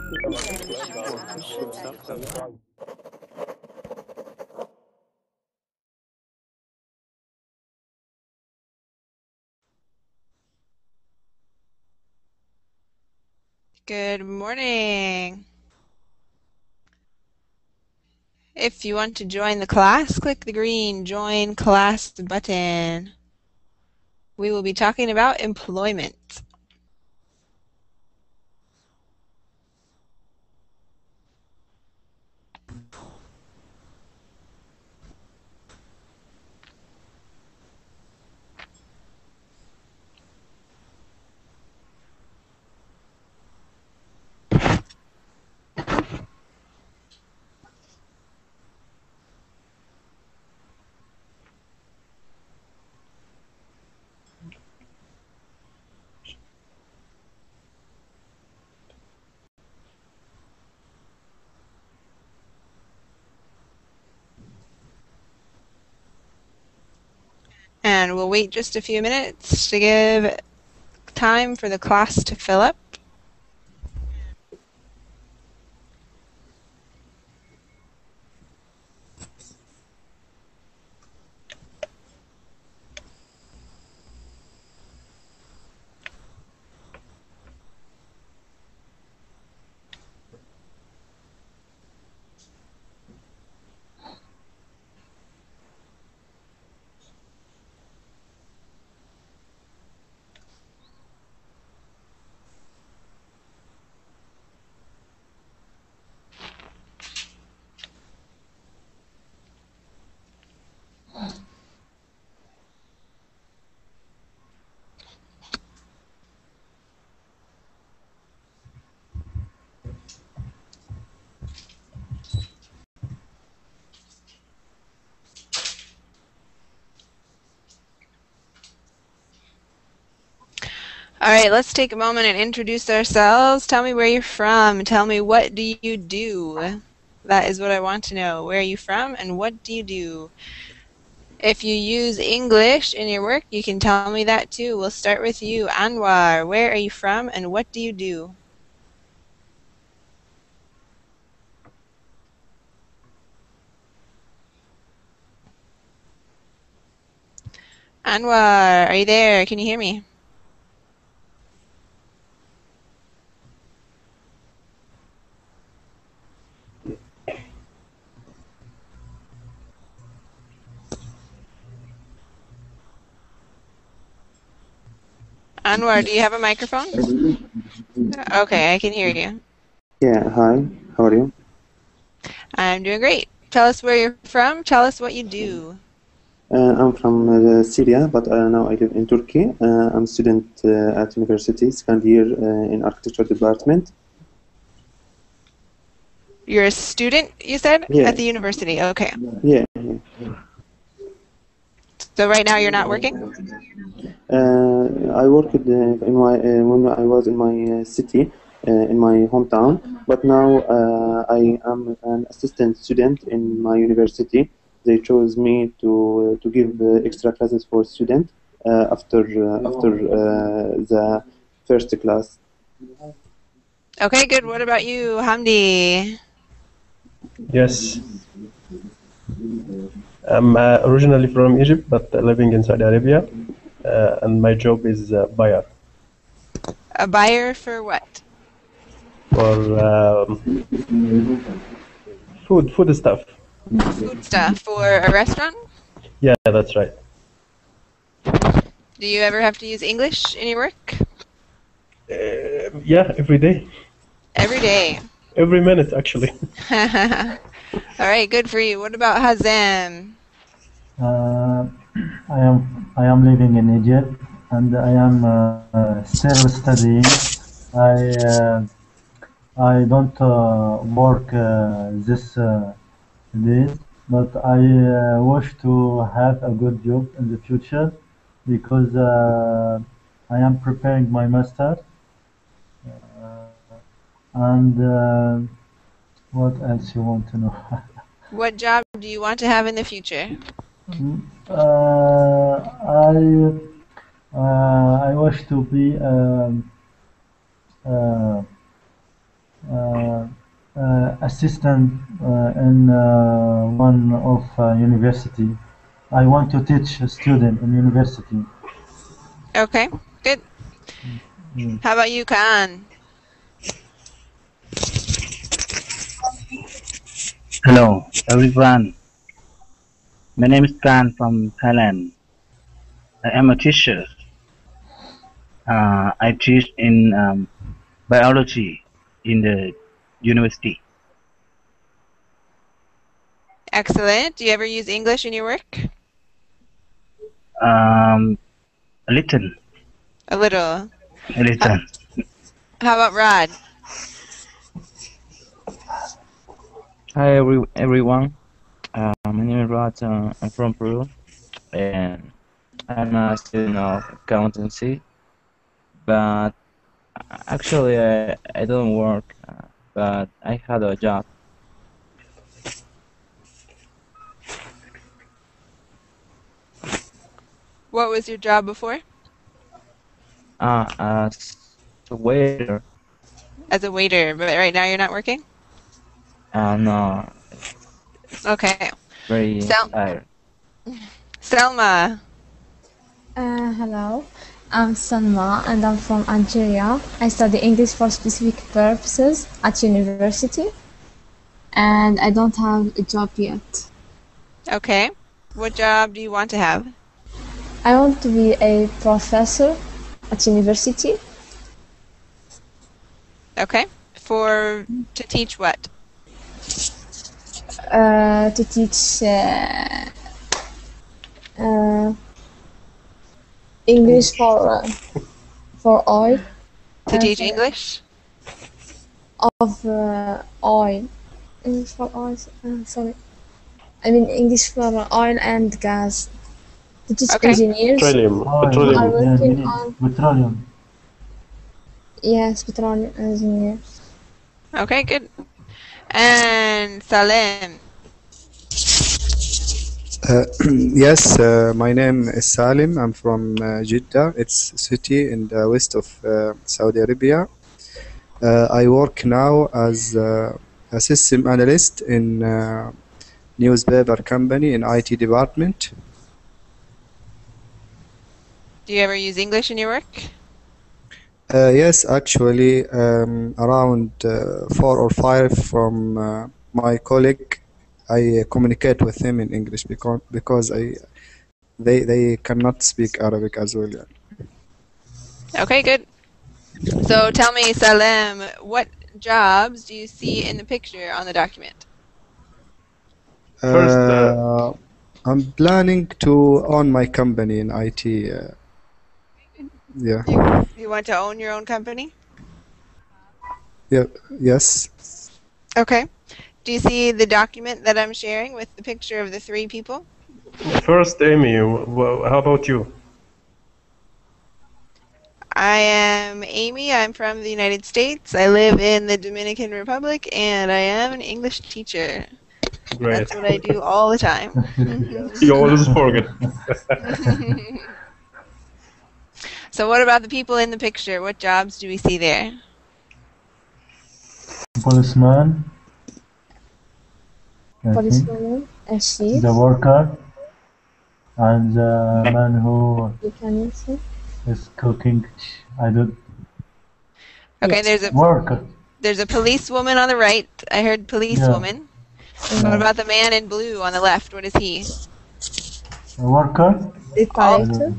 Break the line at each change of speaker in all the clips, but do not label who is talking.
Good morning. If you want to join the class, click the green Join Class button. We will be talking about employment. And we'll wait just a few minutes to give time for the class to fill up. All right, let's take a moment and introduce ourselves. Tell me where you're from. Tell me, what do you do? That is what I want to know. Where are you from and what do you do? If you use English in your work, you can tell me that too. We'll start with you, Anwar. Where are you from and what do you do? Anwar, are you there? Can you hear me? Anwar, do you have a microphone? Okay, I can hear you.
Yeah, hi. How are you?
I'm doing great. Tell us where you're from. Tell us what you do.
I'm from Syria, but now I live in Turkey. I'm a student at university, second year in architecture department.
You're a student, you said,
Yeah,
at the university. Okay.
yeah.
So right now you're not working?
I worked in my when I was in my city, in my hometown. But now I am an assistant student in my university. They chose me to give extra classes for students after the first class.
Okay, good. What about you, Hamdi?
Yes, I'm originally from Egypt, but living in Saudi Arabia, and my job is buyer
A buyer for what?
for food stuff.
Food stuff for a restaurant?
Yeah, that's right.
Do you ever have to use English in your work?
Yeah, every day,
Every day.
every minute actually.
All right, good for you. What about Hazem?
Uh, I am living in Egypt and I am still studying. I don't work this days, but I wish to have a good job in the future because I am preparing my master and what else you want to know?
What job do you want to have in the future?
I wish to be uh, assistant in one of university. I want to teach a student in university.
Okay, good.
Mm.
How about you, Khan?
Hello, everyone. My name is Tran from Thailand. I am a teacher. I teach in biology in the university.
Excellent. Do you ever use English in your work?
Um, a little,
A little.
a
How,
little.
how about Rod?
Hi everyone. My name is Raj. I'm from Peru, and I'm a student of accountancy. But actually, I don't work. But I had a job.
What was your job before?
As a waiter.
As a waiter, but right now you're not working?
No,
Okay.
very tired.
Selma.
Hello, I'm Salma and I'm from Algeria. I study English for specific purposes at university and I don't have a job yet.
Okay. What job do you want to have?
I want to be a professor at university.
Okay. To teach what?
To teach English for oil.
To teach English?
Of oil. English for oil. Sorry. I mean English for oil and gas. To teach
Okay.
engineers.
Petroleum.
Are
Petroleum.
working on
Petroleum.
yes, petroleum engineers.
Okay, good. And Salim.
Yes, my name is Salim. I'm from Jeddah. It's a city in the west of Saudi Arabia. I work now as a system analyst in newspaper company in IT department.
Do you ever use English in your work?
Yes, actually, around 4 or 5 from my colleague, I communicate with them in English because they cannot speak Arabic as well.
Okay, good. So tell me, Salim, what jobs do you see in the picture on the document?
First,
I'm planning to own my company in IT. Yeah.
You want to own your own company?
Yeah. Yes.
Okay. Do you see the document that I'm sharing with the picture of the 3 people?
first, Amy, how about you?
I am Amy. I'm from the United States. I live in the Dominican Republic, and I am an English teacher.
Great.
That's what I do all the time.
You always forget.
So what about the people in the picture? What jobs do we see there?
Policeman. I think.
Policewoman, a chief,
The worker. And the man who
mechanic.
is cooking. I don't.
Okay,
Yes.
Worker.
there's a policewoman on the right. I heard policewoman. What about the man in blue on the left? What is he?
A worker.
The
All,
director.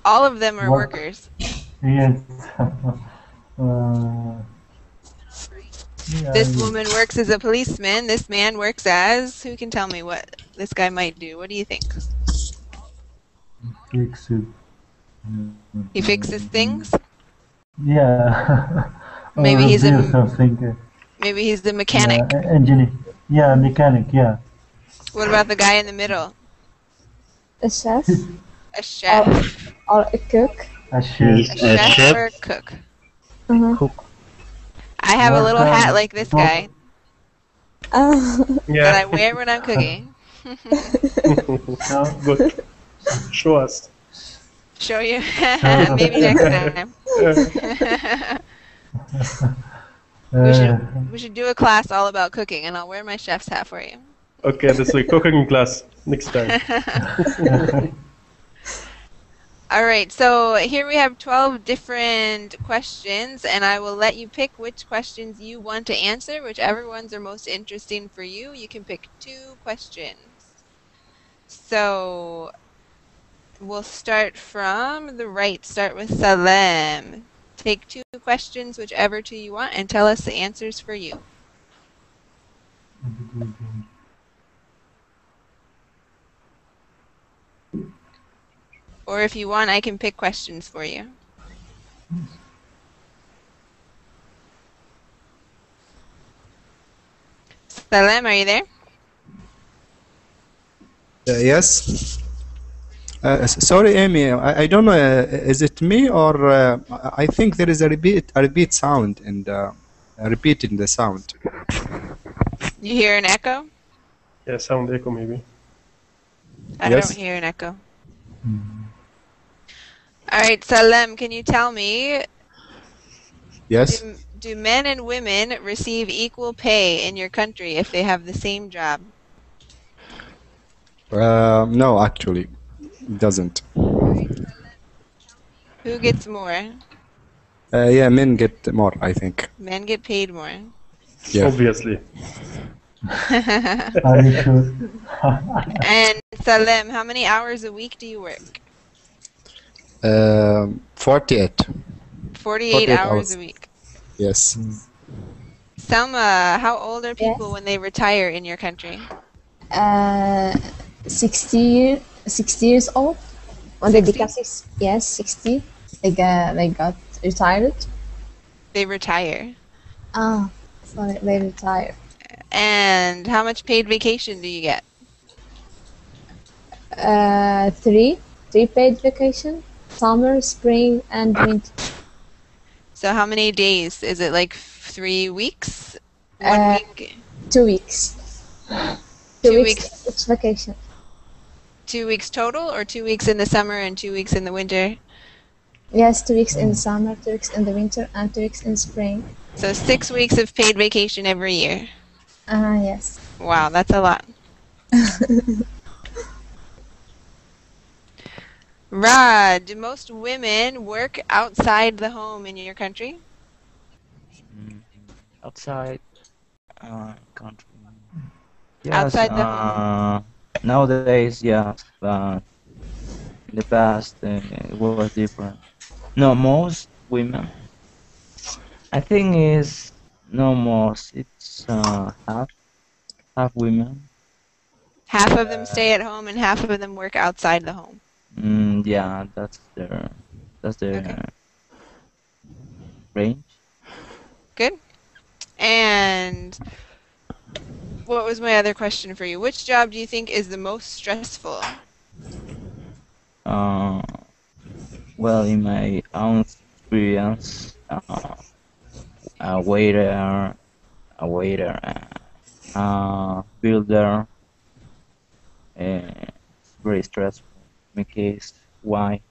all of them are
Work.
workers.
Yes. Yeah,
This woman works as a policeman. This man works as... Who can tell me what this guy might do? What do you think?
fix it.
He fixes things?
Yeah.
Maybe
Or
he's
repair
a
something.
maybe he's the mechanic.
Engineer. Yeah, mechanic. Yeah.
What about the guy in the middle?
A chef
A chef.
or a cook.
A chef.
He's
A
a
chef
chef.
or a cook?
Cook.
I have a little hat like this
Worker.
guy that
Yeah.
I wear when I'm cooking.
So,
Good. Show us.
Show you maybe next time. We should
Uh,
we should do a class all about cooking, and I'll wear my chef's hat for you.
Okay, this week cooking class next time.
All right, so here we have 12 different questions, and I will let you pick which questions you want to answer. Whichever ones are most interesting for you, you can pick 2 questions. So we'll start from the right. Start with Salem. Take 2 questions, whichever 2 you want, and tell us the answers for you. Or if you want, I can pick questions for you. Salem, are you there?
Yes. Sorry, Amy. I don't know. Is it me or I think there is a repeat sound and a repeat in the sound.
You hear an echo?
Yeah, sound echo maybe.
I
Yes.
don't hear an echo. All right, Salem, can you tell me,
Yes.
do men and women receive equal pay in your country if they have the same job?
No, actually, it doesn't.
Who gets more?
Yeah, men get more, I think.
Men get paid more.
Yeah.
Obviously.
Are you sure?
And Salem, how many hours a week do you work?
48.
48 hours a week.
Yes.
Selma, how old are people
Yes.
when they retire in your country?
60 years old. When they become 60, they got retired.
They retire.
Ah, sorry, they retire.
And how much paid vacation do you get?
Three paid vacation, summer, spring, and winter.
So how many days? Is it like 3 weeks? 1 week?
2 weeks.
2 weeks.
Each vacation.
2 weeks total, or 2 weeks in the summer and 2 weeks in the winter?
Yes, 2 weeks in the summer, 2 weeks in the winter, and 2 weeks in spring.
So 6 weeks of paid vacation every year.
Yes.
Wow, that's a lot. Rod, do most women work outside the home in your country?
Outside country. Yes,
Outside the home.
nowadays, yes, but in the past it was different. No, most women. I think is no most. It's half women.
Half of them stay at home and half of them work outside the home.
Yeah, that's the
Okay.
range.
Good. And what was my other question for you? Which job do you think is the most stressful?
Well, in my own experience, a waiter, builder, it's very stressful. In my case, why?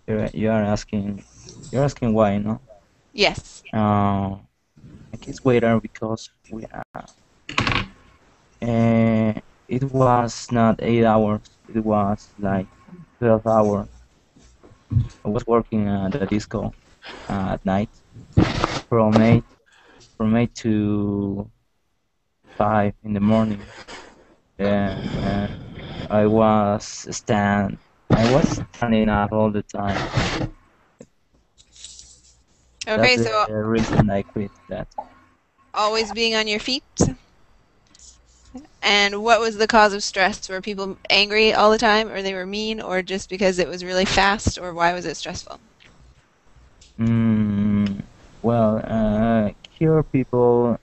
You're asking why, no?
Yes.
I guess waiter because it was not 8 hours. It was like 12 hours. I was working at the disco at night from 8 to 5 in the morning. And I was standing up all the time.
Okay,
That's
so
the reason I quit that.
always being on your feet. And what was the cause of stress? Were people angry all the time, or they were mean, or just because it was really fast, or why was it stressful?
Well, here people,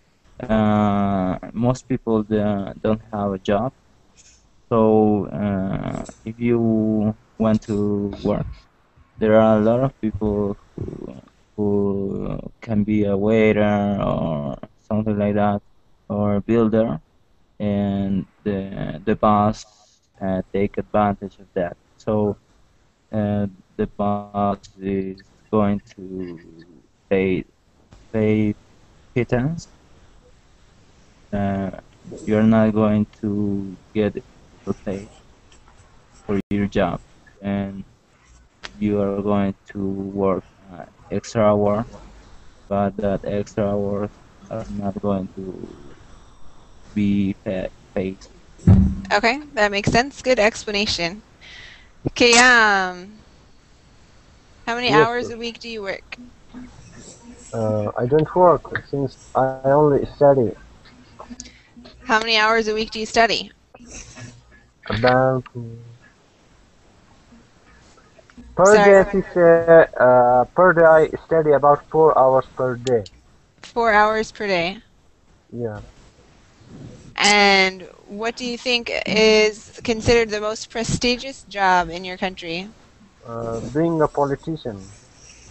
most people don't have a job. So if you want to work, there are a lot of people who can be a waiter or something like that, or a builder, and the boss take advantage of that. So the boss is going to pay pittance, uh, you're not going to get the pay for your job, and you are going to work extra hours, but that extra hours are not going to be paid.
Okay, that makes sense. Good explanation. Okay, how many
Yes,
hours
sir.
a week do you work?
I don't work since I only study
How many hours a week do you study?
about per
Sorry,
day. I think per day I study about 4 hours per day.
4 hours per day.
Yeah,
And what do you think is considered the most prestigious job in your country?
being a politician.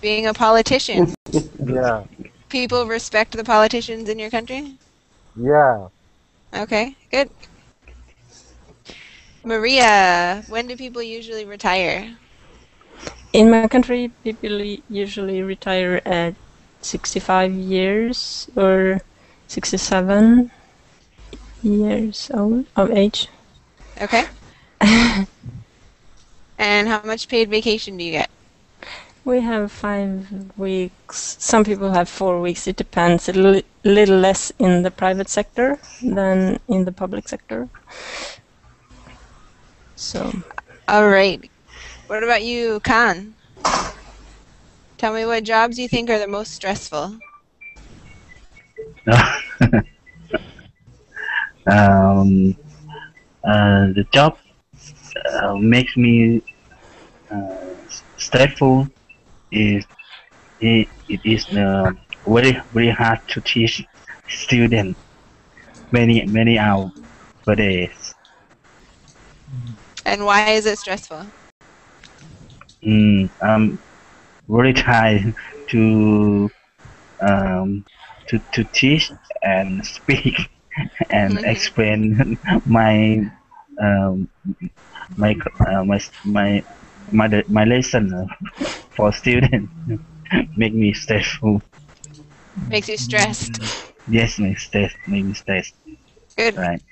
Being a politician.
Yeah,
People respect the politicians in your country?
yeah.
Okay, good. Maria, when do people usually retire?
In my country, people usually retire at 65 years or 67 years old of age.
Okay. And how much paid vacation do you get?
We have 5 weeks. Some people have 4 weeks. It depends. A little less in the private sector than in the public sector. So,
All right. What about you, Khan? Tell me what jobs you think are the most stressful.
um, the job makes me uh, stressful is it is very hard to teach students many hours per day.
And why is it stressful?
I'm very tired to um, to teach and speak and explain my um, my my lesson for students make me stressful.
Makes you stressed.
Yes, make me stressed.
Good.
Right.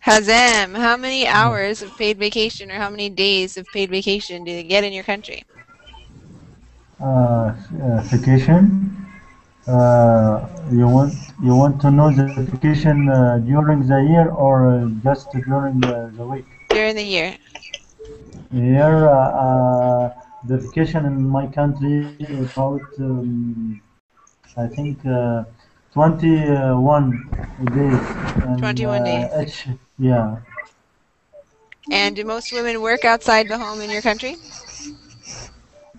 Hazem, how many hours of paid vacation or how many days of paid vacation do you get in your country?
Vacation. You want to know the vacation during the year or just during the week?
During the year.
Here, the vacation in my country about I think 21 days, and
21 days.
each yeah.
And do most women work outside the home in your country?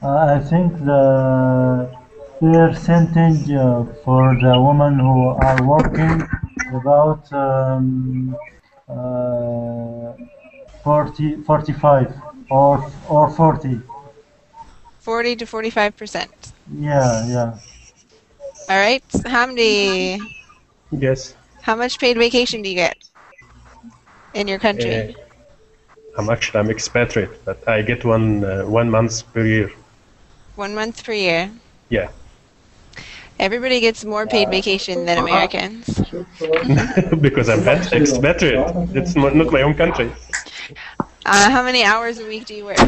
I think the percentage for the women who are working about 45 or 40.
40 to 45%.
Yeah, yeah.
All right. Hamdi,
Yes.
how much paid vacation do you get in your country?
I'm expatriate, but I get 1 month per year.
1 month per year.
Yeah.
Everybody gets more paid vacation than Americans.
Because I'm expatriate. It's not my own country.
How many hours a week do you work?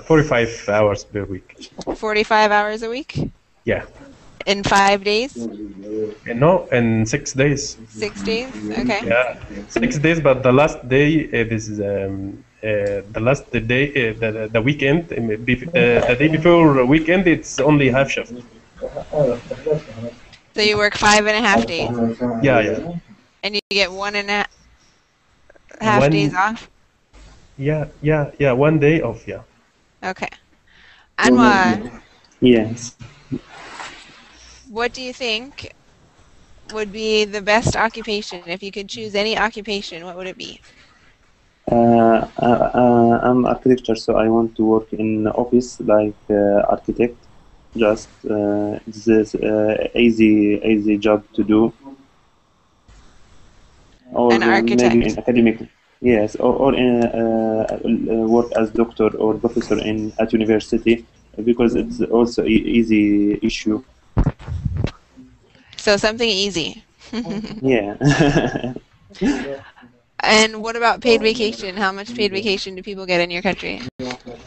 45 hours per week.
45 hours a week?
Yeah.
In 5 days?
No, in 6 days.
6 days? Okay.
Yeah, 6 days, but the last day it is the last day the weekend the day before weekend it's only half shift.
So you work 5.5 days.
Yeah, yeah.
And you get 1.5 days off?
Yeah. 1 day off. Yeah.
Okay. Anwar,
Yes.
what do you think would be the best occupation? If you could choose any occupation, what would it be?
I'm architecture, so I want to work in office like architect. Just this is easy job to do, or
An architect.
maybe in academic. Yes, or in work as doctor or professor in at university because it's also easy issue.
So something easy.
Yeah.
And what about paid vacation? How much paid vacation do people get in your country?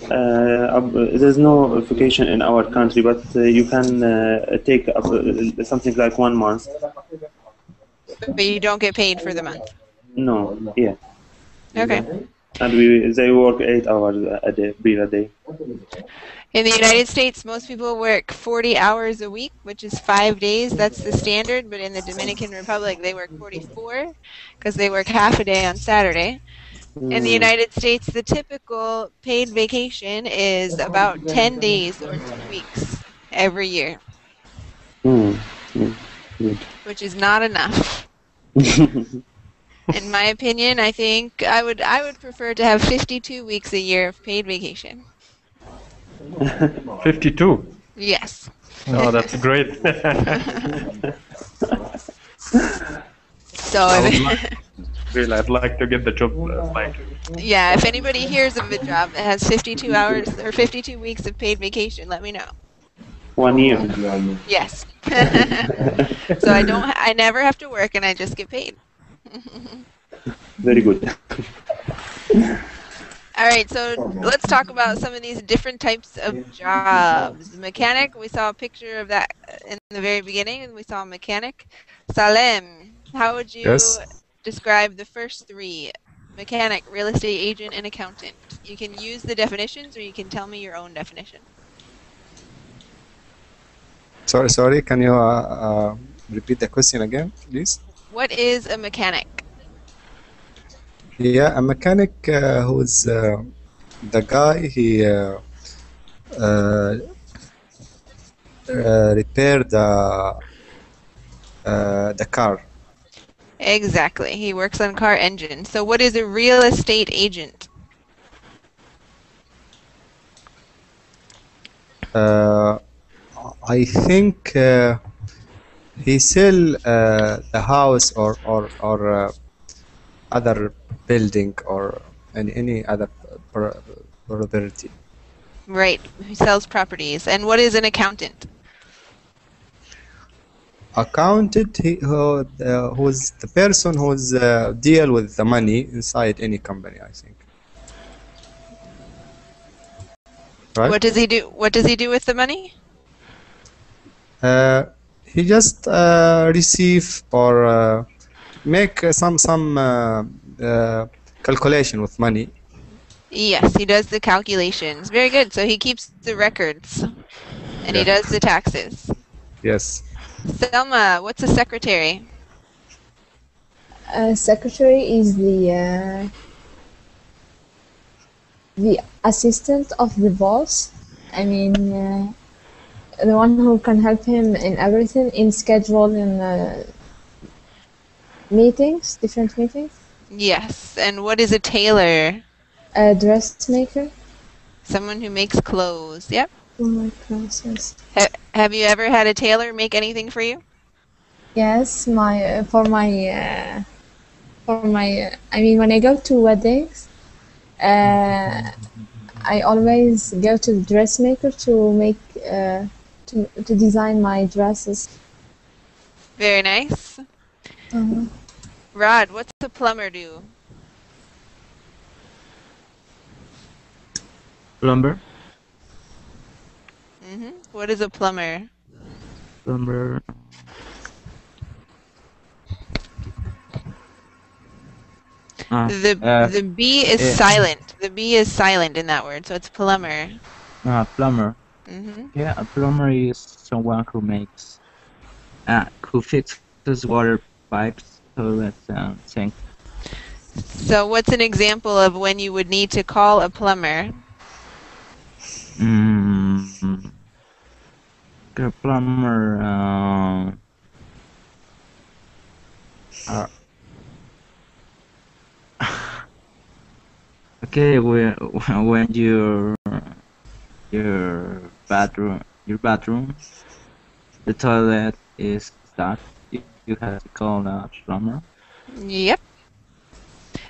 There's no vacation in our country, but you can take something like 1 month.
But you don't get paid for the month.
No, yeah.
Okay.
And they work 8 hours a day, per day.
In the United States, most people work 40 hours a week, which is 5 days. That's the standard. But in the Dominican Republic, they work 44 because they work half a day on Saturday. In the United States, the typical paid vacation is about 10 days or 2 weeks every year,
Good.
which is not enough. In my opinion, I think I would prefer to have 52 weeks a year of paid vacation.
52.
Yes.
Oh, that's great.
So
I'd like to get the job like.
yeah, if anybody hears of a job that has 52 hours or 52 weeks of paid vacation, let me know.
1 year.
Yes. So I never have to work and I just get paid.
Very good.
All right, so let's talk about some of these different types of jobs. Mechanic, we saw a picture of that in the very beginning, and we saw a mechanic. Salem, how would you
Yes.
describe the first three? Mechanic, real estate agent, and accountant. You can use the definitions or you can tell me your own definition.
Sorry. Can you repeat the question again, please?
What is a mechanic?
Yeah, a mechanic who's the guy he repair the car.
Exactly. He works on car engines. So what is a real estate agent?
I think he sell the house or other building or any other property.
Right. He sells properties. And what is an accountant?
Accountant, who's the person who's deal with the money inside any company, I think. Right?
What does he do? What does he do with the money?
He just receive or make some calculation with money.
Yes, he does the calculations. Very good. So he keeps the records and he
Yeah.
does the taxes.
Yes.
Selma, what's a secretary?
Secretary is the assistant of the boss. I mean, the one who can help him in everything, in scheduling meetings, different meetings.
Yes. And what is a tailor?
A dressmaker.
Someone who makes clothes. Yep.
Oh my goodness.
Have you ever had a tailor make anything for you?
Yes, for my I mean, when I go to weddings, I always go to the dressmaker to make to design my dresses.
Very nice. Rod, what's a plumber do?
Plumber.
What is a plumber?
Plumber.
The B is silent. The B is silent in that word, so it's plumber.
Plumber.
Mm-hmm.
Yeah, a plumber is someone who makes, who fixes water pipes, toilets, and sinks.
So what's an example of when you would need to call a plumber?
A plumber, okay, when your bathroom, the toilet is stuck, you have to call a plumber.
Yep.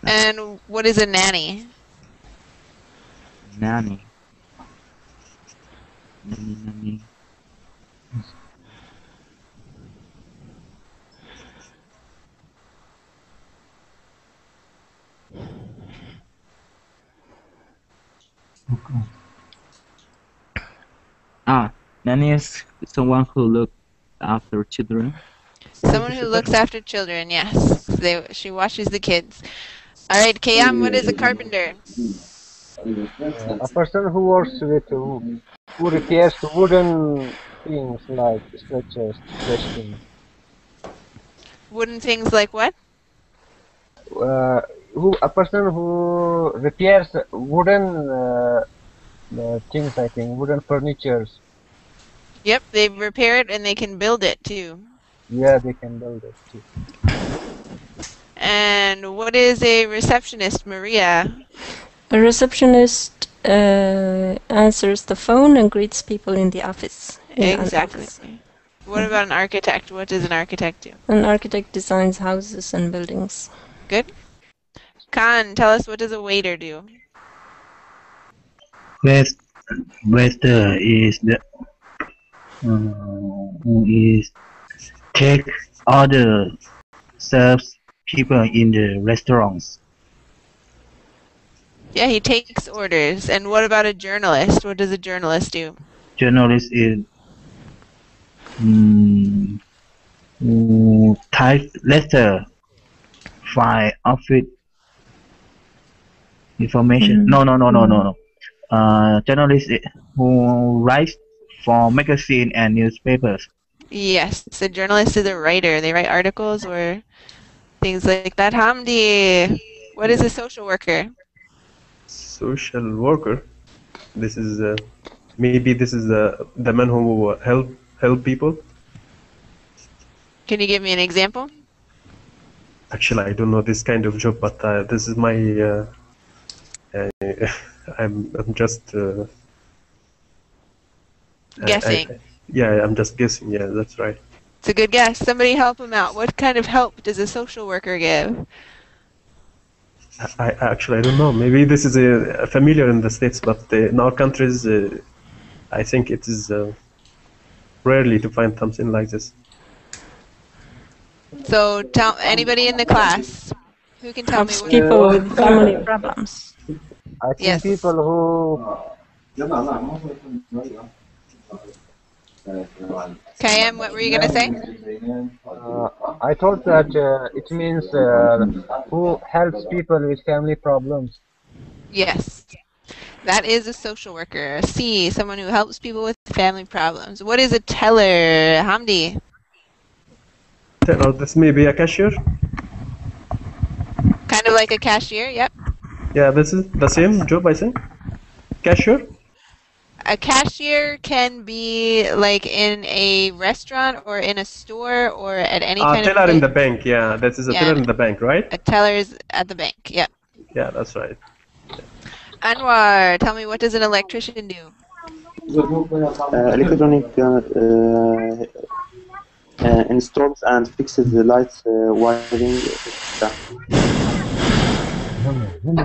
And what is a nanny?
Nanny.
Okay.
Nanny is someone who looks after children.
Someone who looks after children, yes. She watches the kids. All right, Kayam, what is a carpenter?
A person who works with who repairs wooden things like stretchers, stretch things.
Wooden things like what?
Uh, who a person who repairs wooden things, I think, wooden furnitures.
Yep, they repair it and they can build it too.
Yeah, they can build it too.
And what is a receptionist, Maria?
A receptionist answers the phone and greets people in the office.
Exactly. What about an architect? What does an architect do?
An architect designs houses and buildings.
Good. Khan, tell us, what does a waiter do?
Waiter is the who is take order, serves people in the restaurants.
Yeah, he takes orders. And what about a journalist? What does a journalist do?
Journalist is who type letter, file office information. No. Journalist who writes for magazine and newspapers.
Yes, a journalist is a writer. They write articles or things like that. Hamdi, what is a social worker?
Social worker. This is maybe this is the man who help people.
Can you give me an example?
Actually, I don't know this kind of job, but this is my. I'm just
guessing.
I'm just guessing. Yeah, that's right.
It's a good guess. Somebody help him out. What kind of help does a social worker give?
I actually I don't know. Maybe this is familiar in the States, but in our countries, I think it is rarely to find something like this.
So tell anybody in the class who can tell
Helps
me
people with family problems.
I think
Yes.
people who
KM, what were you gonna say?
I thought that it means who helps people with family problems.
Yes. That is a social worker. C, someone who helps people with family problems. What is a teller, Hamdi?
Teller, this may be a cashier.
Kind of like a cashier, yep.
Yeah, this is the same job, I think. Cashier.
A cashier can be like in a restaurant or in a store or at any kind of
teller in the bank. Yeah, that is a teller in the bank, right?
A teller is at the bank, yep.
Yeah, that's right.
Anwar, tell me, what does an electrician do?
Electronic installs and fixes the lights wiring, etc.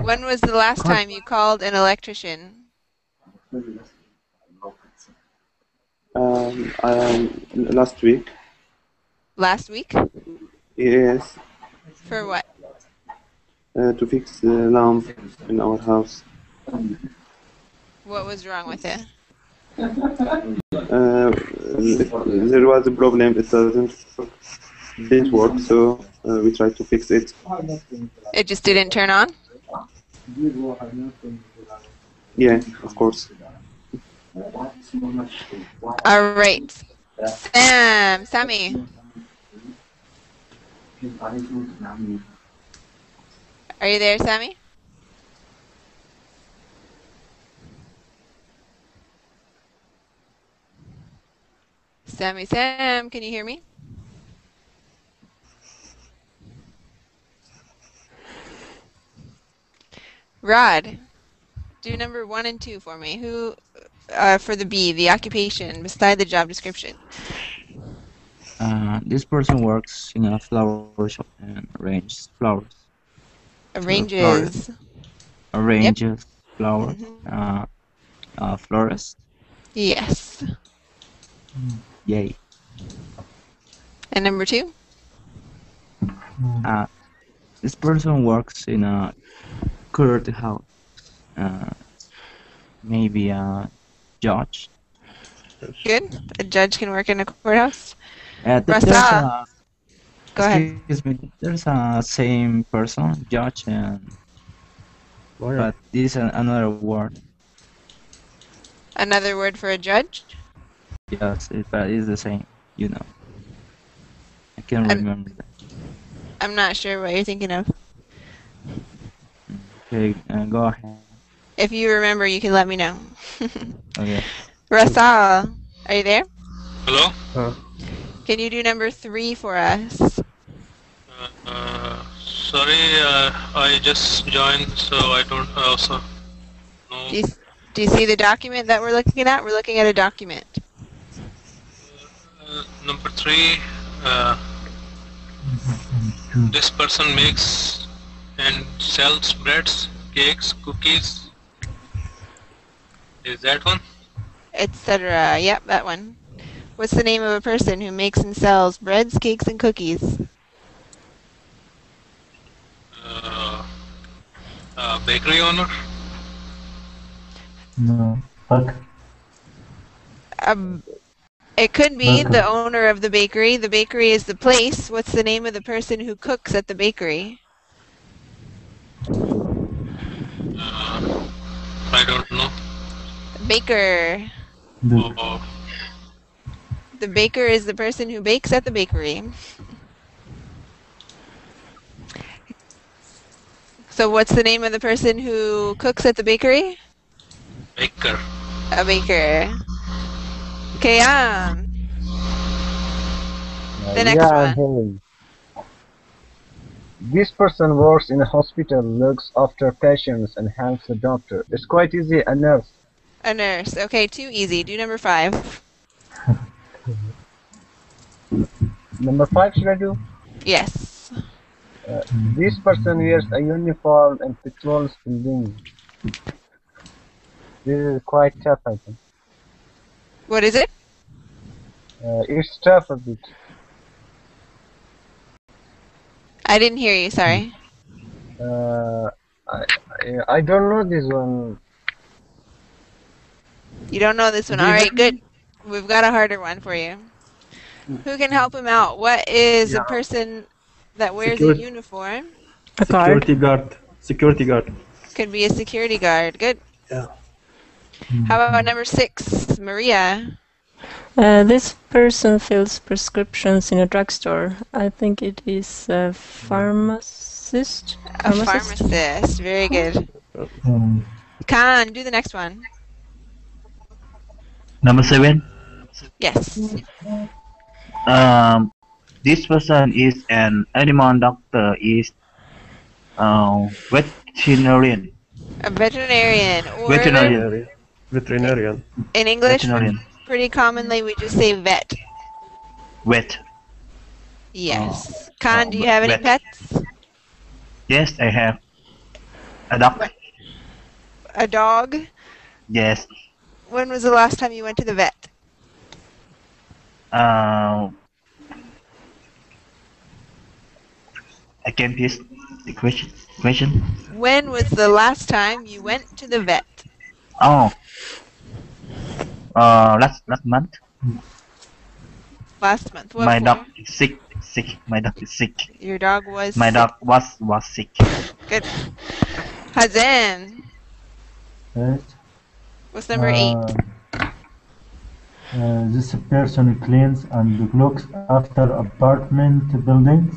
When was the last time you called an electrician?
Last week.
Last week?
Yes.
For what?
To fix the lamp in our house.
What was wrong with it?
There was a problem. It didn't work, so we tried to fix it.
It just didn't turn on?
Yeah, of course.
All right. Sammy. Are you there, Sammy? Sam, can you hear me? Rod, do number 1 and 2 for me. Who, for the B, the occupation beside the job description?
This person works in a flower shop and arranges flowers.
Arranges.
Arranges flowers. Florist.
Yes.
Yay.
And number 2?
This person works in a curate house. maybe a judge.
Good. A judge can work in a courthouse.
There's
Rasa,
a
go ahead.
excuse me. There's a same person, judge, and
Lawyer.
but this is another word.
Another word for a judge?
Yes, but it's the same. You know, I can't remember that.
I'm not sure what you're thinking of.
Okay, go ahead.
If you remember, you can let me know.
Okay.
Rasa, are you there?
Hello?
Can you do number 3 for us?
Sorry, I just joined, so I don't also know.
Do you see the document that we're looking at? We're looking at a document.
Number 3, this person makes and sells breads, cakes, cookies. Is that one?
Etc. Yep, that one. What's the name of a person who makes and sells breads, cakes, and cookies?
Bakery owner?
No. Fuck.
It could be
Baker.
the owner of the bakery. The bakery is the place. What's the name of the person who cooks at the bakery?
I don't know.
Baker.
Oh,
The baker is the person who bakes at the bakery. So what's the name of the person who cooks at the bakery?
baker.
A baker. Okay, the next
yeah,
one.
hey. This person works in a hospital, looks after patients, and helps the doctor. It's quite easy, a nurse.
A nurse. Okay, too easy. Do number 5.
Number 5 should I do?
Yes.
This person wears a uniform and patrols buildings. This is quite tough, I think.
What is it?
It's tough a bit.
I didn't hear you, sorry.
I don't know this one.
You don't know this one. All right, good. We've got a harder one for you. Who can help him out? What is a person that wears a uniform?
A guard.
Security guard. Security guard.
Could be a security guard. Good.
Yeah.
How about number 6, Maria?
This person fills prescriptions in a drugstore. I think it is a pharmacist.
A pharmacist. Very good. Khan, do the next one.
Number 7.
Yes.
This person is an animal doctor. Is veterinarian.
A veterinarian. Or
Veterinarian.
in English,
Veterinarian.
pretty commonly we just say vet.
Vet.
Yes. Khan, do you have any
vet.
pets?
Yes, I have a dog.
A dog?
Yes.
When was the last time you went to the vet?
I can please the question.
When was the last time you went to the vet?
Oh. Last month.
Last month. What
My
for?
dog is sick. My dog is sick.
Your dog was
My
sick.
dog was sick.
Good. Hazan,
Yes.
what's number 8?
This person cleans and looks after apartment buildings.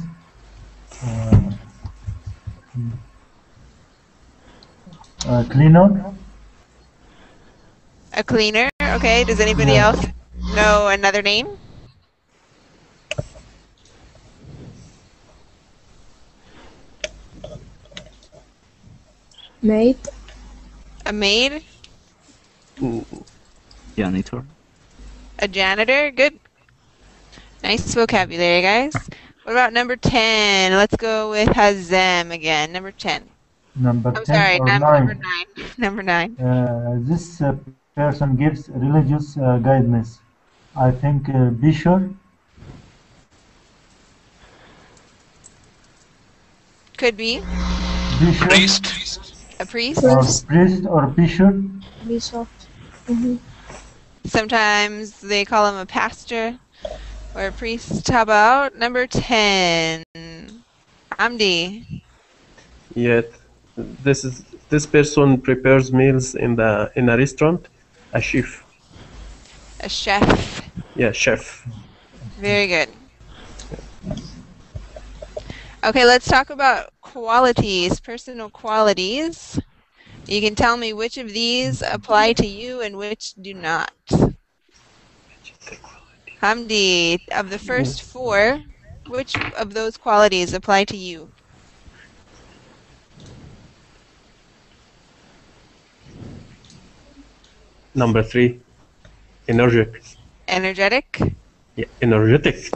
Cleaner.
A cleaner. Okay. Does anybody else know another name?
Maid.
A maid?
Janitor.
A janitor? Good. Nice vocabulary, guys. What about number 10? Let's go with Hazem again. Number 10.
Number
I'm
10
sorry,
or
number
9.
9. Number 9.
This person gives religious guidance. I think bishop.
Could be.
Bishop.
Priest.
A priest?
Or priest or bishop.
bishop. Mhm.
Sometimes they call him a pastor or a priest. How about number 10? Amdi.
Yet this person prepares meals in a restaurant. A chef.
A chef.
Yeah, chef.
Very good. Okay, let's talk about qualities, personal qualities. You can tell me which of these apply to you and which do not. Hamdi, of the first 4, which of those qualities apply to you?
Number 3, energetic.
Energetic?
Yeah, energetic.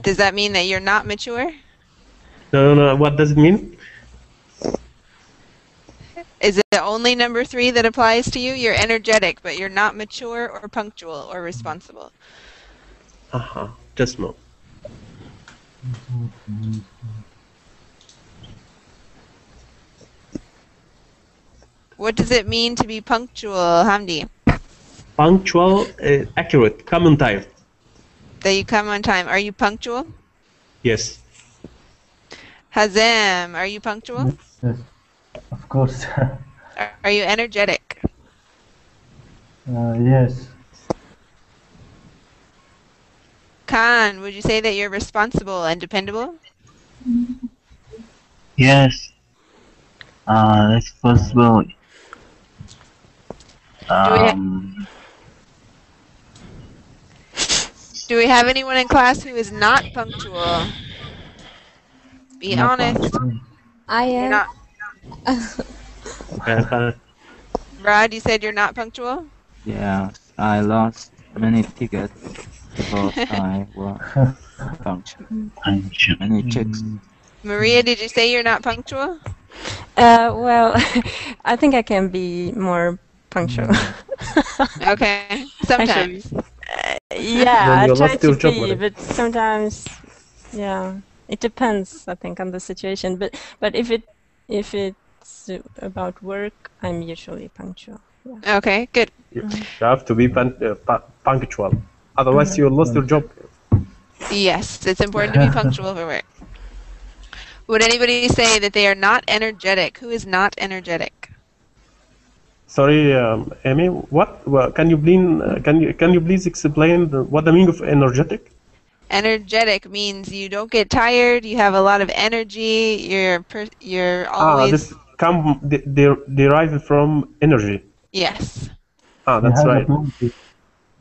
Does that mean that you're not mature?
No. What does it mean?
Is it only number 3 that applies to you? You're energetic, but you're not mature or punctual or responsible.
Just no.
What does it mean to be punctual, Hamdi?
Punctual, accurate, come on time.
That you come on time. Are you punctual?
Yes.
Hazem, are you punctual?
Yes, of course.
Are you energetic?
Yes.
Khan, would you say that you're responsible and dependable?
Yes. That's possible.
Do we have anyone in class who is not punctual? Be
Not
honest.
I
You're
am.
not.
Okay.
Rod, you said you're not punctual?
Yes, I lost many tickets because I was punctual. Many checks.
Maria, did you say you're not punctual?
Well, I think I can be more punctual.
Okay, sometimes.
Yeah, I
Then you
try
lost
to
your job,
be,
Maria.
but sometimes, yeah, it depends. I think on the situation. But if it's about work, I'm usually punctual. Yeah.
Okay, good.
You have to be punctual. Otherwise, you lost your job.
Yes, it's important to be punctual for work. Would anybody say that they are not energetic? Who is not energetic?
Sorry, Amy. What? Well, can you please explain what the meaning of energetic?
Energetic means you don't get tired, you have a lot of energy, you're always...
This derived from energy.
Yes.
You
That's
have
right.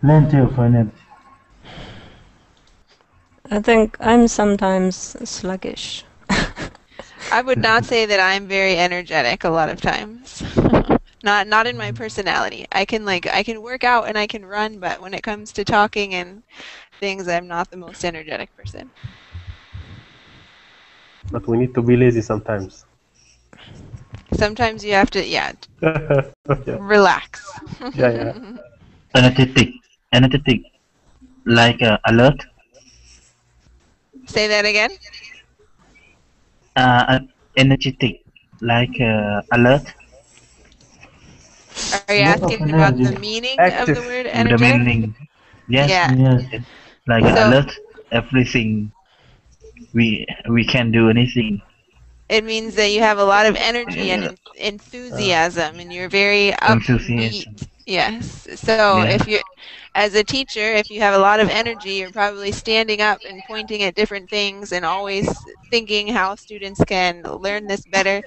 plenty of energy.
I think I'm sometimes sluggish.
I would not say that I'm very energetic a lot of times. Not in my personality. I can work out and I can run, but when it comes to talking and things, I'm not the most energetic person.
But we need to be lazy sometimes.
Sometimes you have to, yeah,
Yeah.
relax.
Yeah.
Energetic, like alert.
Say that again.
Energetic, like alert.
Are you
Lot of
asking about the
energy.
meaning
Active.
of the word
The
energetic?
meaning. Yes.
Yeah.
Yes.
Like
So-
alert. Everything. We can do anything.
It means that you have a lot of energy and enthusiasm, and you're very upbeat.
Enthusiasm.
Yes. So
Yeah.
if you, as a teacher, if you have a lot of energy, you're probably standing up and pointing at different things and always thinking how students can learn this better.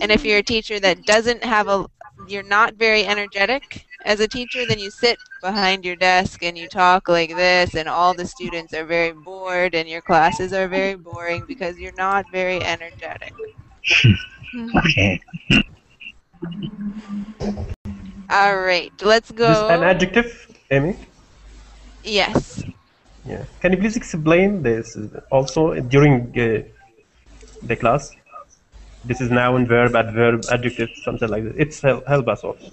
And if you're a teacher that doesn't have you're not very energetic as a teacher, then you sit behind your desk and you talk like this, and all the students are very bored and your classes are very boring because you're not very energetic.
Okay.
All right, let's
This is an
go.
adjective, Amy.
Yes.
Yeah. Can you please explain this also during the class? This is noun, verb, adverb, adjective, something like that. It's help us also.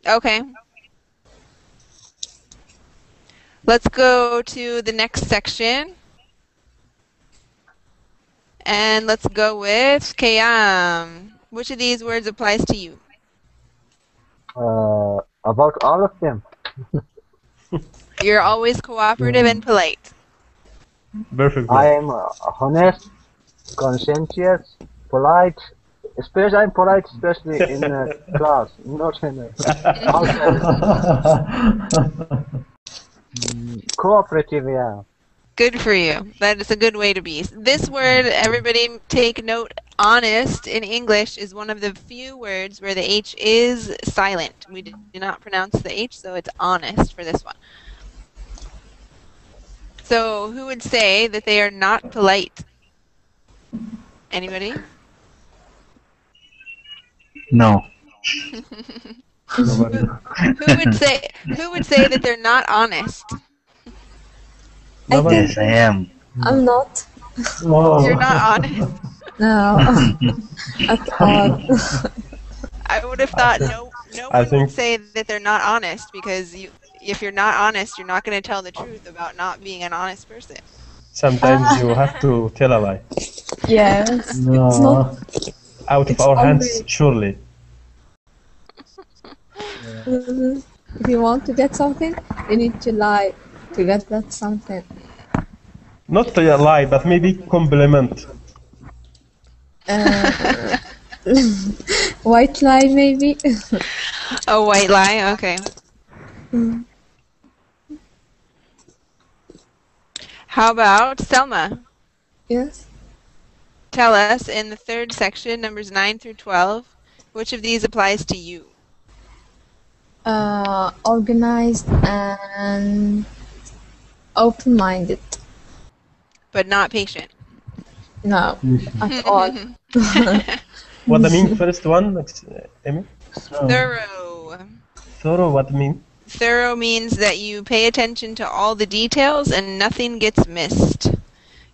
Okay. Let's go to the next section. And let's go with Kayam. Which of these words applies to you?
About all of them.
You're always cooperative and polite.
Perfect.
I am honest, conscientious, polite. Especially I'm polite, especially in class, not in outside. Cooperative, yeah.
Good for you. That is a good way to be. This word, everybody take note, honest in English is one of the few words where the H is silent. We do not pronounce the H, so it's honest for this one. So who would say that they are not polite? Anybody?
No.
Nobody.
Who would say that they're not honest?
Nobody.
Yes, I am.
I'm not.
You're not honest.
No. At all.
I would have thought no
I
one
think
would say that they're not honest because if you're not honest, you're not going to tell the truth about not being an honest person.
sometimes you have to tell a lie.
Yes. It's
No.
not.
Out of
It's
our hands,
always-
surely.
If you want to get something, you need to lie to get that something.
Not a lie, but maybe compliment.
White lie, maybe.
A white lie, okay. How about Selma?
Yes.
Tell us in the third section, numbers 9 through 12, which of these applies to you?
Organized and open-minded.
But not patient.
No, at all.
What I mean, first one, Amy?
Thorough.
Thorough, what mean?
Thorough means that you pay attention to all the details and nothing gets missed.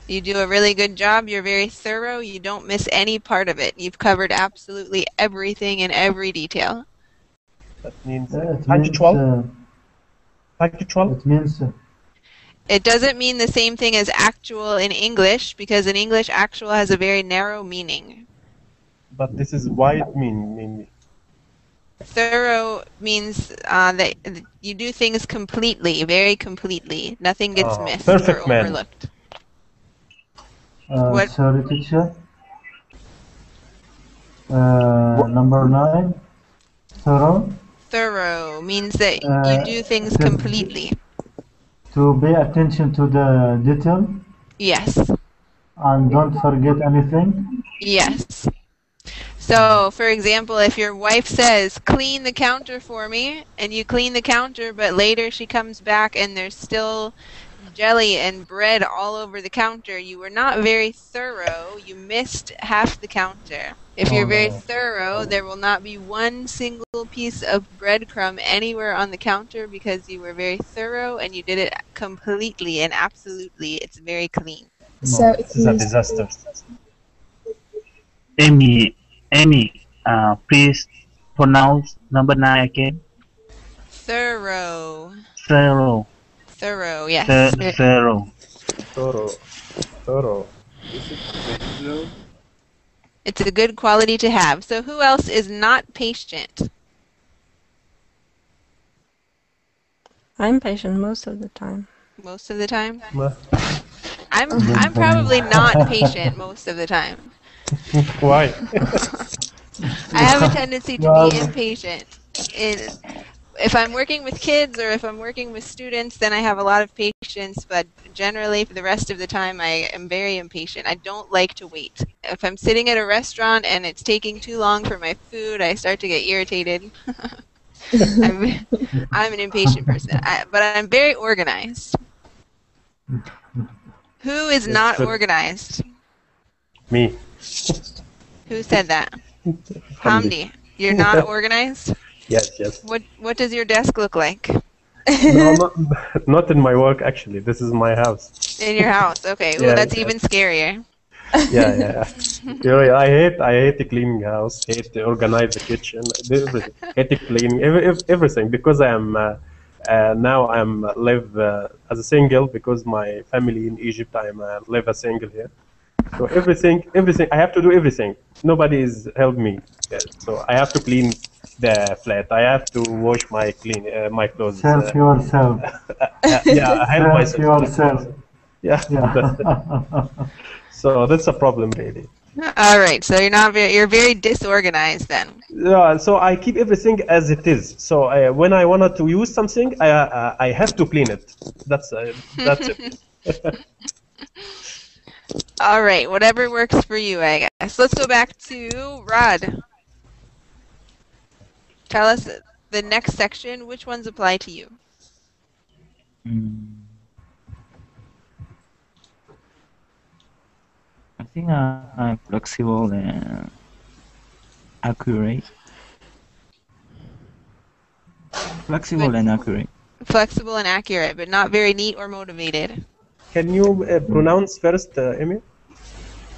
You do a really good job. You're very thorough. You don't miss any part of it. You've covered absolutely everything in every detail.
That means
It
punctual.
means,
Punctual.
it means
It doesn't mean the same thing as actual in English because in English actual has a very narrow meaning.
But this is wide meaning.
Thorough means that you do things completely, very completely. Nothing gets missed
perfect
or
man.
overlooked. What?
sorry, teacher. Number 9. Thorough.
Thorough means that you do things
to-
completely.
To pay attention to the detail
Yes.
and don't forget anything.
Yes. So, for example, if your wife says, clean the counter for me, and you clean the counter, but later she comes back and there's still jelly and bread all over the counter, you were not very thorough. You missed half the counter. If you're very thorough, there will not be one single piece of breadcrumb anywhere on the counter because you were very thorough and you did it completely and absolutely. It's very clean.
So it
This is a
means
disaster.
Amy, please pronounce number 9 again.
Thorough.
Thorough.
Thorough, yes.
Thorough.
Thorough.
It's a good quality to have. So who else is not patient?
I'm patient most of the time.
Most of the time?
Ma-
I'm probably not patient most of the time.
Why?
I have a tendency to be impatient. If I'm working with kids or if I'm working with students, then I have a lot of patience, but generally for the rest of the time I am very impatient. I don't like to wait. If I'm sitting at a restaurant and it's taking too long for my food, I start to get irritated. I'm an impatient person, but I'm very organized. Who is not organized?
Me.
Who said that? Hamdi. You're not organized?
Yes.
What does your desk look like?
No, not in my work actually. This is my house.
In your house? Okay. Ooh,
Yeah,
that's
yeah.
even scarier.
Yeah. You know, I hate the cleaning house. Hate to organize the kitchen. Everything. Hate the cleaning. Everything because I am now I'm live as a single because my family in Egypt. I am live as single here. So everything I have to do everything. Nobody is help me. Yeah, so I have to clean the flat. I have to wash my clothes.
Self yourself.
Yeah, help
Self
myself.
yourself.
Yeah,
Yeah.
so that's a problem really.
All right, so you're very disorganized then.
Yeah, so I keep everything as it is. So when I wanted to use something, I have to clean it. That's it.
All right, whatever works for you, I guess. Let's go back to Rod. Tell us the next section. Which ones apply to you?
I think I'm flexible and accurate. Flexible and accurate.
Flexible and accurate, but not very neat or motivated.
Can you pronounce first, Emmy?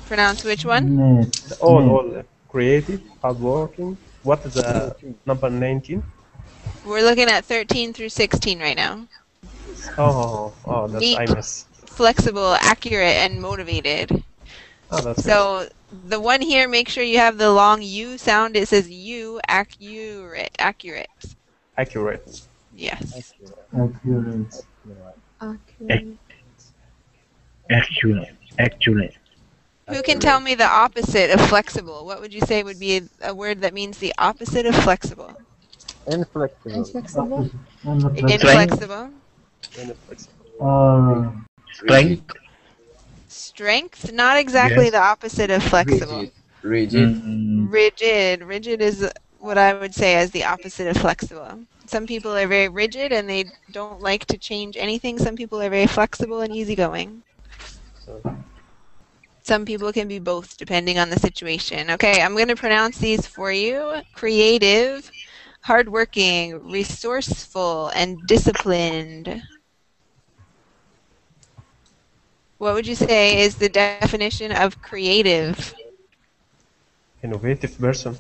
Pronounce which one?
All creative, hardworking. What is number 19?
We're looking at 13 through 16 right now.
Oh, that's
Neat,
I miss.
flexible, accurate, and motivated.
Oh, that's
so the one here, make sure you have the long U sound. It says U, accurate.
Accurate.
Yes.
Accurate.
Accurate.
Who can tell me the opposite of flexible? What would you say would be a word that means the opposite of flexible?
Inflexible.
Inflexible.
Inflexible.
Strength.
Strength, not exactly
Yes.
the opposite of flexible.
Rigid.
Rigid is what I would say as the opposite of flexible. Some people are very rigid and they don't like to change anything. Some people are very flexible and easygoing. Some people can be both depending on the situation. Okay, I'm going to pronounce these for you. Creative, hardworking, resourceful, and disciplined. What would you say is the definition of creative?
Innovative person.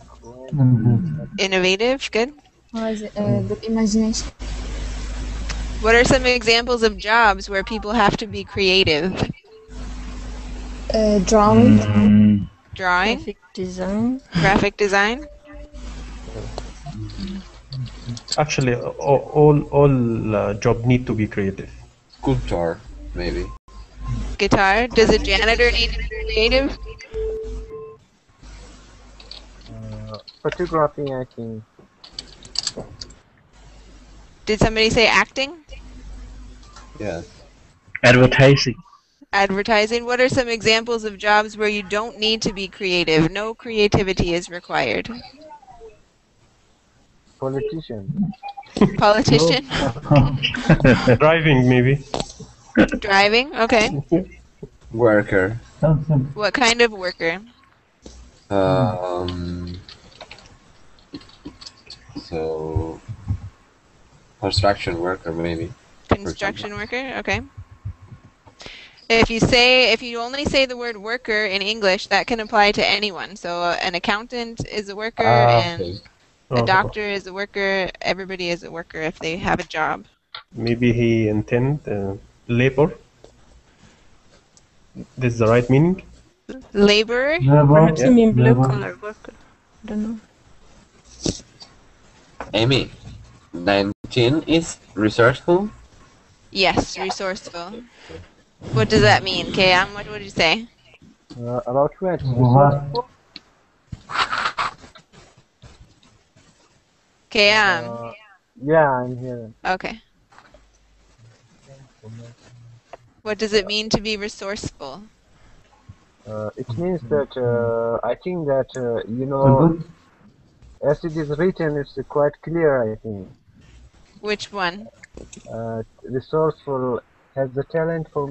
Innovative, good.
Or is it good imagination?
What are some examples of jobs where people have to be creative?
Drawing.
Drawing.
Graphic design.
Graphic design.
Actually, all job need to be creative.
Sculptor, maybe.
Guitar. Does a janitor need to be creative?
Photography, I think.
Did somebody say acting?
Yes.
Advertising.
Advertising. What are some examples of jobs where you don't need to be creative? No creativity is required.
Politician.
Politician.
Driving, maybe.
Driving. Okay.
Worker.
What kind of worker?
So construction worker, maybe.
Construction worker. Okay. If you only say the word worker in English, that can apply to anyone. So an accountant is a worker, and a doctor is a worker. Everybody is a worker if they have a job.
Maybe he intend labor. This is the right meaning.
Laborer.
Perhaps you mean blue
Labor.
collar worker. I don't know.
Amy, 19 is resourceful.
Yes, resourceful. What does that mean, Kayam? What would you say?
About what?
Kayam.
Yeah, I'm here.
Okay. What does it mean to be resourceful?
It means that I think that you know, as it is written, it's quite clear. I think.
Which one?
Resourceful has the talent for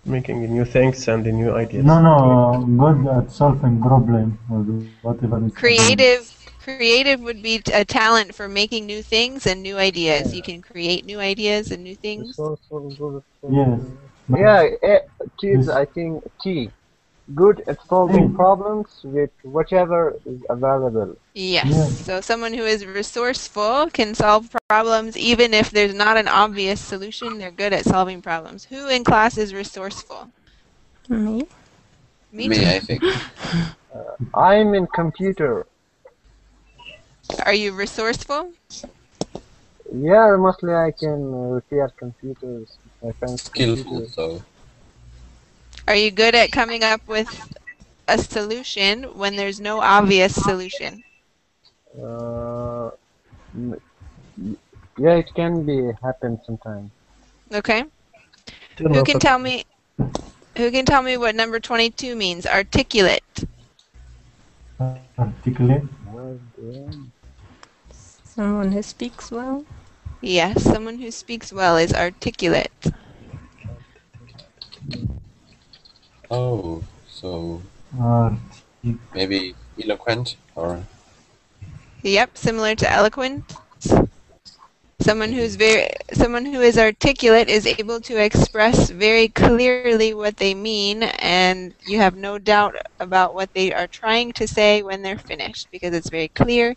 Making new things and new ideas.
No, good at solving problem or whatever is
Creative would be a talent for making new things and new ideas. You can create new ideas and new things.
resourceful. Good.
Yes.
Yeah, T is I think T. Good at solving problems with whatever is available.
Yes. So someone who is resourceful can solve problems even if there's not an obvious solution. They're good at solving problems. Who in class is resourceful?
Me.
Me
Me,
too.
I think.
I'm in computer.
Are you resourceful?
Yeah, mostly I can repair computers, my friend's
Skillful,
computers.
so
Are you good at coming up with a solution when there's no obvious solution?
Uh, m- yeah, it can be happen sometimes.
Okay.
Turn
Who
off
can
it.
tell me what number 22 means? Articulate.
Articulate.
Well, then,
Someone who speaks well.
Yes, someone who speaks well is articulate.
oh, so
Artic.
maybe eloquent or
Yep, similar to eloquent. Someone
maybe
who is articulate is able to express very clearly what they mean, and you have no doubt about what they are trying to say when they're finished because it's very clear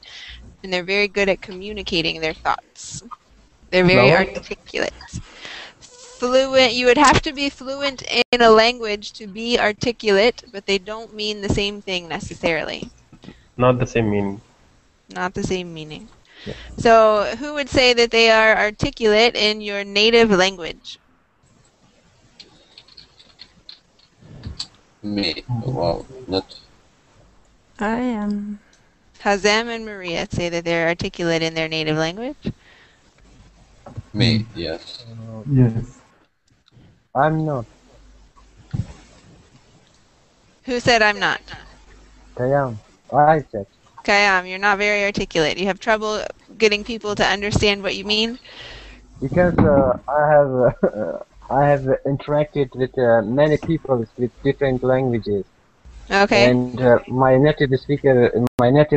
and they're very good at communicating their thoughts. They're very
Fluent?
articulate. Fluent, you would have to be fluent in a language to be articulate, but they don't mean the same thing necessarily.
Not the same meaning.
Not the same meaning.
yeah.
So, who would say that they are articulate in your native language?
me. Well, not
I am.
Hazem and Maria say that they're articulate in their native language.
me. Yes.
Yes.
I'm not.
Who said I'm not?
I am. I said.
Kayam, you're not very articulate. You have trouble getting people to understand what you mean.
Because I have interacted with many people with different languages,
Okay,
and my native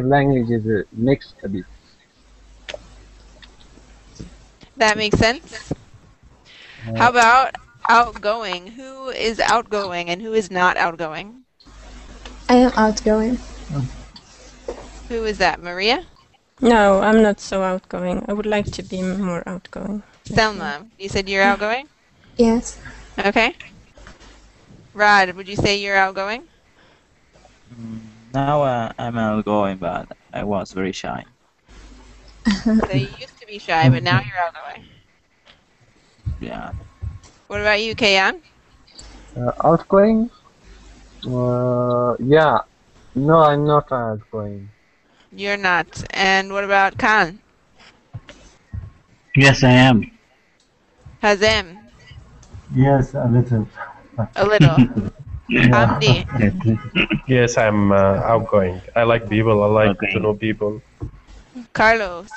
language is mixed a bit.
that makes sense. How about outgoing? Who is outgoing and who is not outgoing?
I am outgoing.
Who is that? Maria?
No, I'm not so outgoing. I would like to be more outgoing.
Selma, you said you're outgoing?
Yes.
Okay. Rod, would you say you're outgoing?
Now I'm outgoing, but I was very shy.
So you used to be shy, but now you're outgoing.
Yeah.
What about you, Kayan?
Outgoing? Yeah. No, I'm not outgoing.
You're not. And what about Khan?
Yes, I am.
Hazem?
Yes, a little.
A little.
Yeah.
Hamdi?
Yes, I'm outgoing. I like people. I like to
Okay.
know people.
Carlos?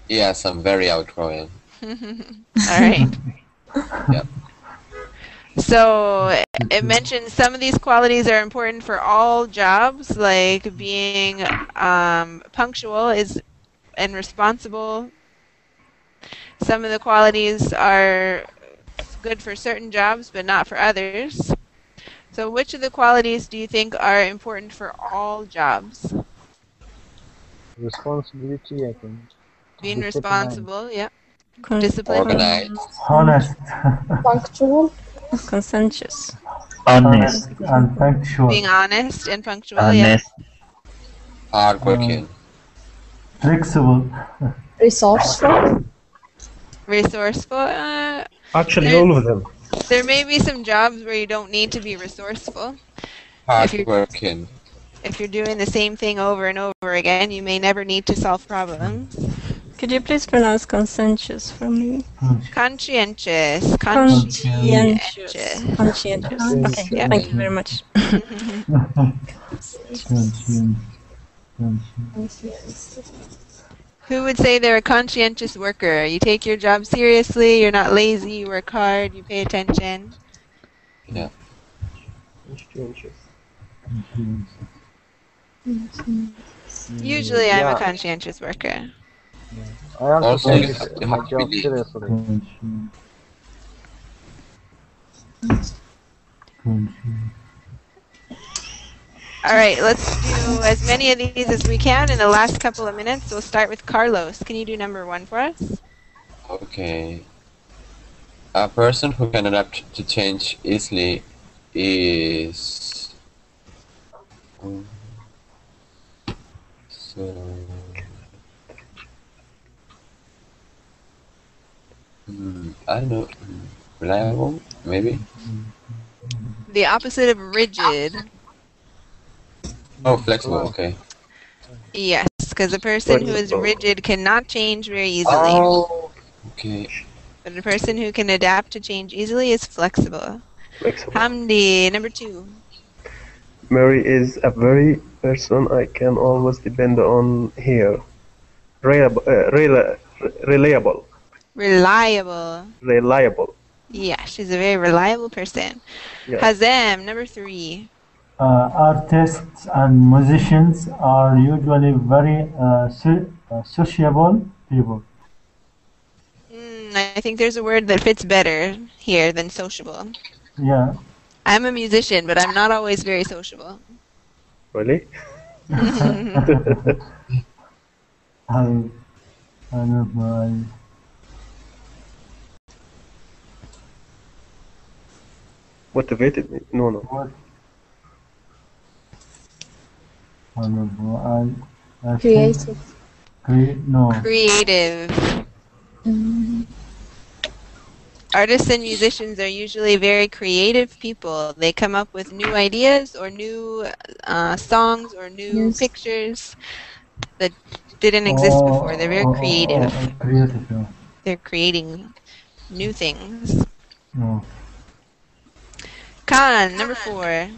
Yes, I'm very outgoing.
All right.
Yep.
So it mentions some of these qualities are important for all jobs, like being punctual and responsible. Some of the qualities are good for certain jobs, but not for others. So which of the qualities do you think are important for all jobs?
Responsibility, I think.
Being
Discipline.
responsible, yep.
Con-
Discipline.
Organized.
Honest.
Punctual.
Conscientious.
Honest.
And punctual.
Being honest and punctual, yeah.
Honest.
Hardworking.
Flexible.
Resourceful.
Resourceful.
Actually,
There-
all of them.
There may be some jobs where you don't need to be resourceful. If you're
Hardworking.
if you're doing the same thing over and over again, you may never need to solve problems.
Could you please pronounce conscientious for me?
Conscientious.
Conscientious. Conscientious. Okay,
Yeah.
thank you very much.
Who would say they're a conscientious worker? You take your job seriously, you're not lazy, you work hard, you pay attention.
Yeah.
Usually I'm a
Yeah.
conscientious worker.
I also
Also, you
take
have to
my
have
job
belief.
seriously.
All right, let's do as many of these as we can in the last couple of minutes. We'll start with Carlos. Can you do number 1 for us?
Okay. A person who can adapt to change easily is. So. I don't know. Reliable, maybe.
The opposite of rigid.
Oh, flexible.
Right.
Okay.
Yes, because a person who is
Flexible.
rigid cannot change very easily.
Oh. Okay.
But a person who can adapt to change easily is flexible.
Flexible.
Hamdi, number 2.
Mary is a very person I can always depend on here. Reliable. Reliable.
Reliable.
Reliable.
Yeah, she's a very reliable person.
Yeah.
Hazem, number 3.
Artists and musicians are usually very sociable people.
I think there's a word that fits better here than sociable.
Yeah.
I'm a musician, but I'm not always very sociable.
Really?
I don't know.
Motivated me? No.
What? I don't know. I
Creative.
No.
Creative. Artists and musicians are usually very creative people. They come up with new ideas or new songs or new pictures that didn't exist before. They're very creative.
Creative, yeah.
They're creating new things.
No.
Khan, number 4.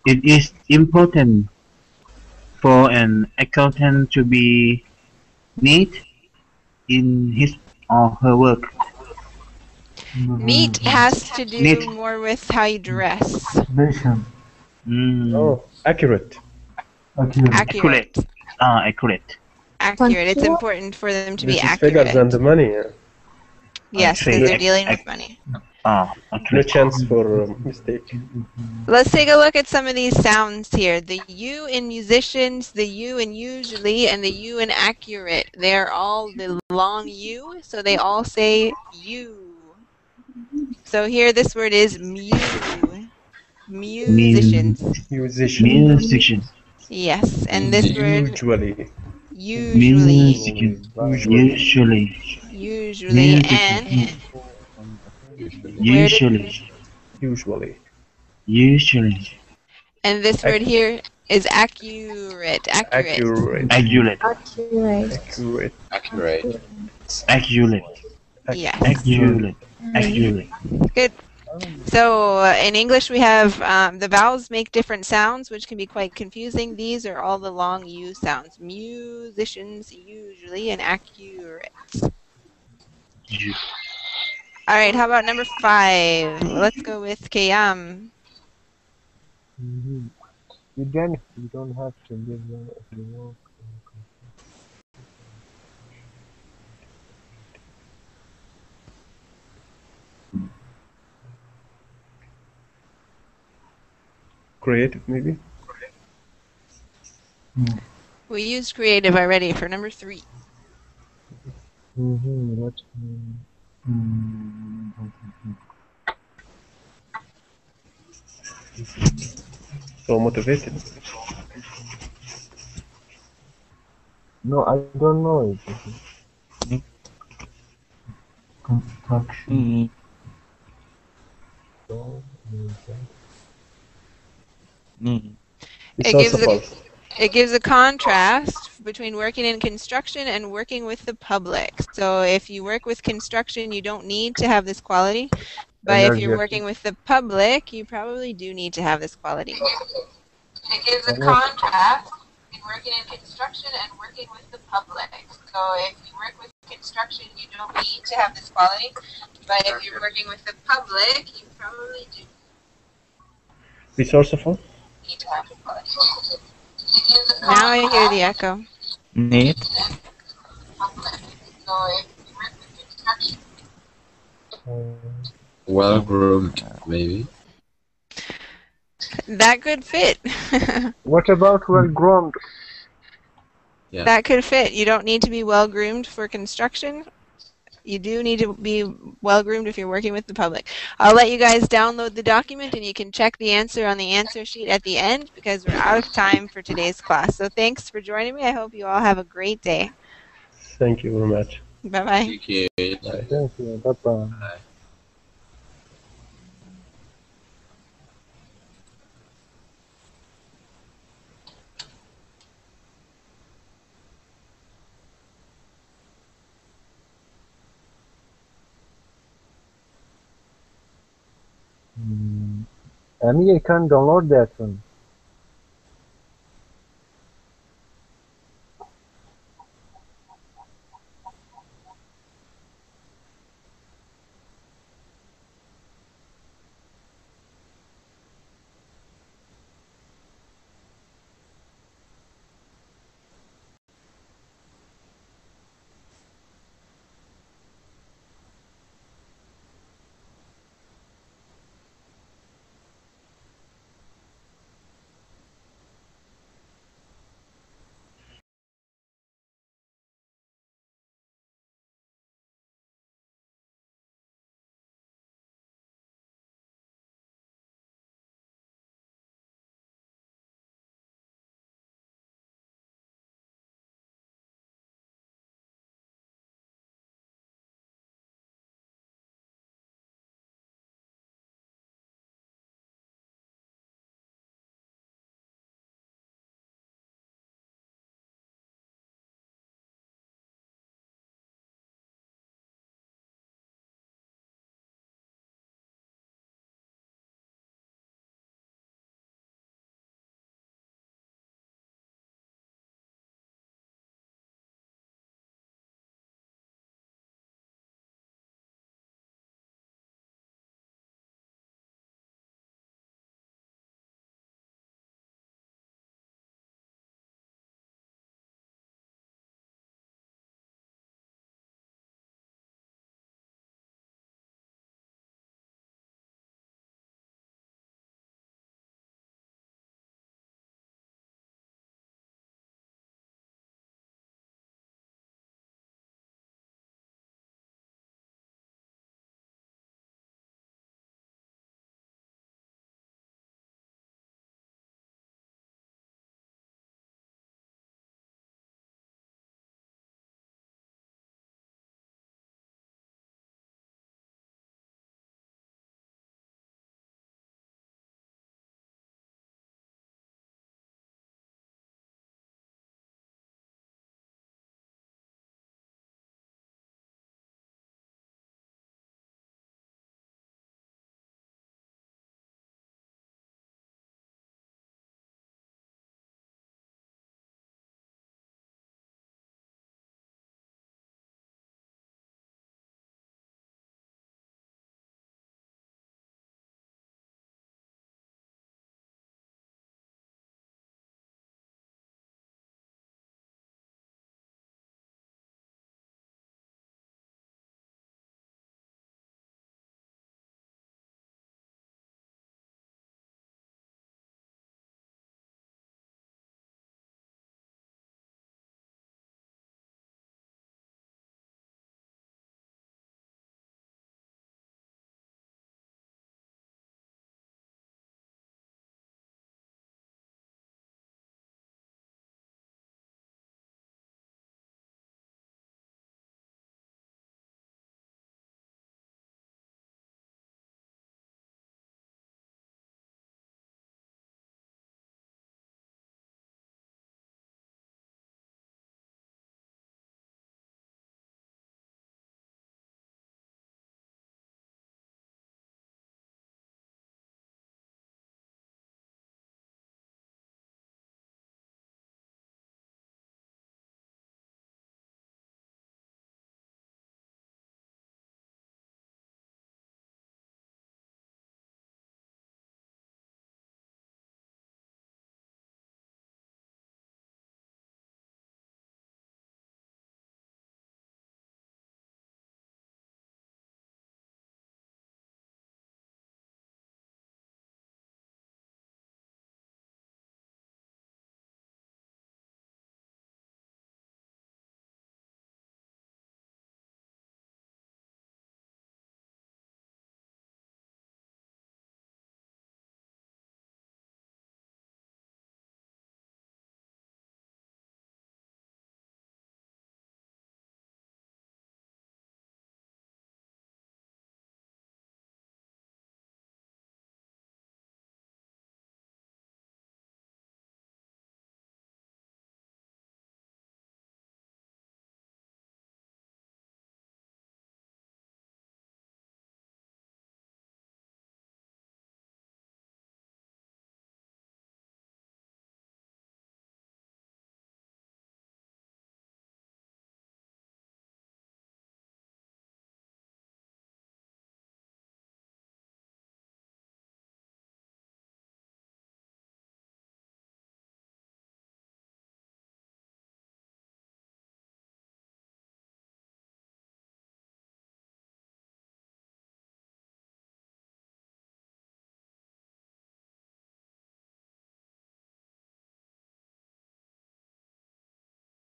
It is important for an accountant to be neat in his or her work.
Neat has to do more with how you dress.
Vision.
Oh, accurate.
Accurate.
Accurate.
Accurate. It's important for them to be
This is
accurate.
figures and the money. Yeah.
Yes, because they're dealing with money.
No chance for mistake.
Let's take a look at some of these sounds here. The U in musicians, the U in usually, and the U in accurate. They're all the long U, so they all say you. So here this word is musicians.
Musicians.
Yes, and this word
usually.
Usually, and
Usually.
And this word here is accurate.
Accurate.
Yes.
Accurate.
Good. So in English we have the vowels make different sounds, which can be quite confusing. These are all the long U sounds. Musicians usually and accurate. All right, how about number 5? Let's go with Kayam.
You don't have to live there if you work.
Creative, maybe?
We used creative already for number 3.
So motivated.
No, I don't know it.
Construction.
It gives a contrast between working in construction and working with the public. So if you work with construction, you don't need to have this quality. But if you're working with the public, you probably do need to have this quality. It gives a contrast between working in construction and working with the public. So if you work with construction, you don't need to have this quality. But if you're working with the public, you probably do
Resourceful?
need to have this quality. Now I hear the echo.
Neat.
Well groomed, maybe.
That could fit.
What about well groomed?
Yeah.
That could fit. You don't need to be well groomed for construction. You do need to be well groomed if you're working with the public. I'll let you guys download the document and you can check the answer on the answer sheet at the end because we're out of time for today's class. So thanks for joining me. I hope you all have a great day.
Thank you very much.
Bye bye.
Thank you.
Bye.
Thank you. Bye bye.
Bye.
Amir, you can download that one.